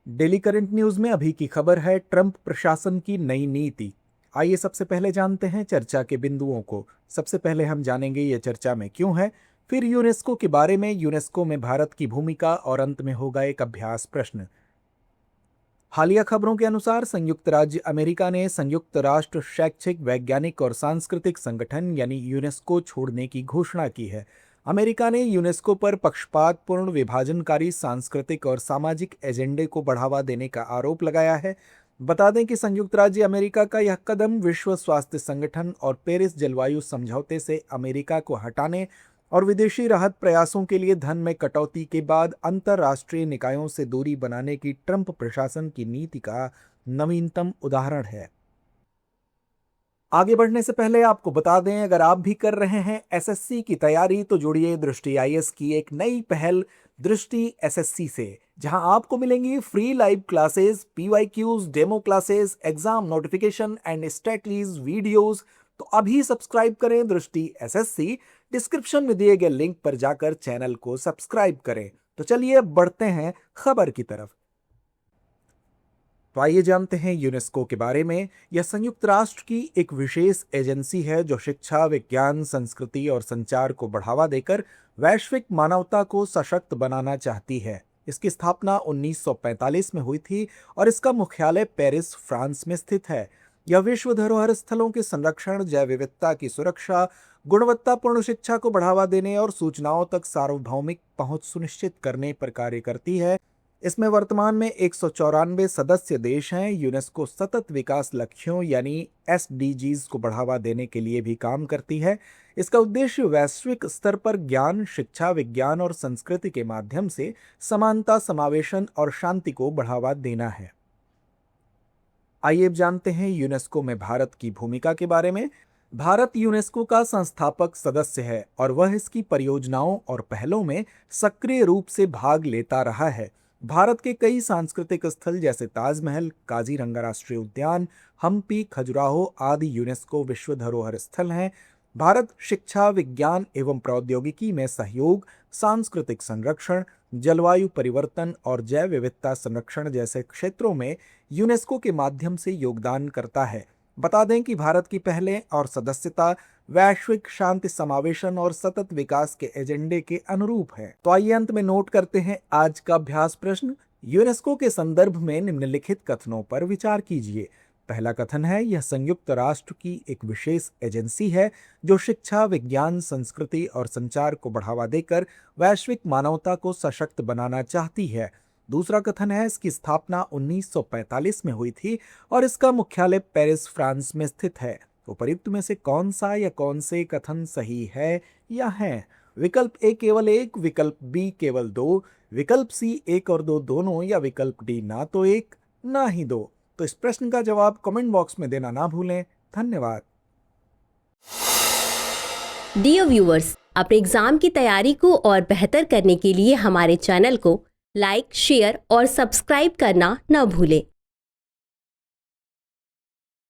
Daily current news में अभी की खबर है ट्रंप प्रशासन की नई नीति। आइए सबसे पहले जानते हैं चर्चा के बिंदुओं को। सबसे पहले हम जानेंगे ये चर्चा में क्यों है, फिर यूनेस्को के बारे में, यूनेस्को में भारत की भूमिका और अंत में होगा एक अभ्यास प्रश्न। हालिया खबरों के अनुसार संयुक्त राज्य अमेरिका ने संयुक्त राष्ट्र शैक्षिक, वैज्ञानिक और सांस्कृतिक संगठन यानी यूनेस्को छोड़ने की घोषणा की है। अमेरिका ने यूनेस्को पर पक्षपातपूर्ण, विभाजनकारी सांस्कृतिक और सामाजिक एजेंडे को बढ़ावा देने का आरोप लगाया है। बता दें कि संयुक्त राज्य अमेरिका का यह कदम विश्व स्वास्थ्य संगठन और पेरिस जलवायु समझौते से अमेरिका को हटाने और विदेशी राहत प्रयासों के लिए धन में कटौती के बाद अंतर्राष्ट्रीय निकायों से दूरी बनाने की ट्रंप प्रशासन की नीति का नवीनतम उदाहरण है। आगे बढ़ने से पहले आपको बता दें, अगर आप भी कर रहे हैं एसएससी की तैयारी तो जुड़िए दृष्टि आईएएस की एक नई पहल दृष्टि एसएससी से, जहां आपको मिलेंगी free live classes, PYQs, demo classes, exam notification and studies videos. तो अभी सब्सक्राइब करें दृष्टि एसएससी। डिस्क्रिप्शन में दिए गए लिंक पर जाकर चैनल को सब्सक्राइब करें। तो चलिए बढ़ते हैं खबर की तरफ। तो आइए जानते हैं यूनेस्को के बारे में। यह संयुक्त राष्ट्र की एक विशेष एजेंसी है जो शिक्षा, विज्ञान, संस्कृति और संचार को बढ़ावा देकर वैश्विक मानवता को सशक्त बनाना चाहती है। इसकी स्थापना 1945 में हुई थी और इसका मुख्यालय पेरिस, फ्रांस में स्थित है। यह विश्व धरोहर स्थलों के संरक्षण, जैव विविधता की सुरक्षा, गुणवत्तापूर्ण शिक्षा को बढ़ावा देने और सूचनाओं तक सार्वभौमिक पहुंच सुनिश्चित करने पर कार्य करती है। इसमें वर्तमान में 194 सदस्य देश हैं। यूनेस्को सतत विकास लक्ष्यों यानी एसडीजीज को बढ़ावा देने के लिए भी काम करती है। इसका उद्देश्य वैश्विक स्तर पर ज्ञान, शिक्षा, विज्ञान और संस्कृति के माध्यम से समानता, समावेशन और शांति को बढ़ावा देना है। आइए अब जानते हैं यूनेस्को में भारत की भूमिका के बारे में। भारत यूनेस्को का संस्थापक सदस्य है और वह इसकी परियोजनाओं और पहलों में सक्रिय रूप से भाग लेता रहा है। भारत के कई सांस्कृतिक स्थल जैसे ताजमहल, काजीरंगा राष्ट्रीय उद्यान, हम्पी, खजुराहो आदि यूनेस्को विश्व धरोहर स्थल हैं। भारत शिक्षा, विज्ञान एवं प्रौद्योगिकी में सहयोग, सांस्कृतिक संरक्षण, जलवायु परिवर्तन और जैव विविधता संरक्षण जैसे क्षेत्रों में यूनेस्को के माध्यम से योगदान करता है। बता दें कि भारत की पहले और सदस्यता वैश्विक शांति, समावेशन और सतत विकास के एजेंडे के अनुरूप है। तो आइए अंत में नोट करते हैं आज का अभ्यास प्रश्न। यूनेस्को के संदर्भ में निम्नलिखित कथनों पर विचार कीजिए। पहला कथन है, यह संयुक्त राष्ट्र की एक विशेष एजेंसी है जो शिक्षा, विज्ञान, संस्कृति और संचार को बढ़ावा देकर वैश्विक मानवता को सशक्त बनाना चाहती है। दूसरा कथन है, इसकी स्थापना 1945 में हुई थी और इसका मुख्यालय पेरिस, फ्रांस में स्थित है। उपरोक्त में से कौन सा या कौन से कथन सही है या है? विकल्प ए केवल एक, विकल्प बी केवल दो, विकल्प सी एक और दो दोनों, या विकल्प डी ना तो एक ना ही दो। तो इस प्रश्न का जवाब कमेंट बॉक्स में देना ना भूलें। धन्यवाद। डियर व्यूअर्स, अपने एग्जाम की तैयारी को और बेहतर करने के लिए हमारे चैनल को लाइक, शेयर और सब्सक्राइब करना न भूलें।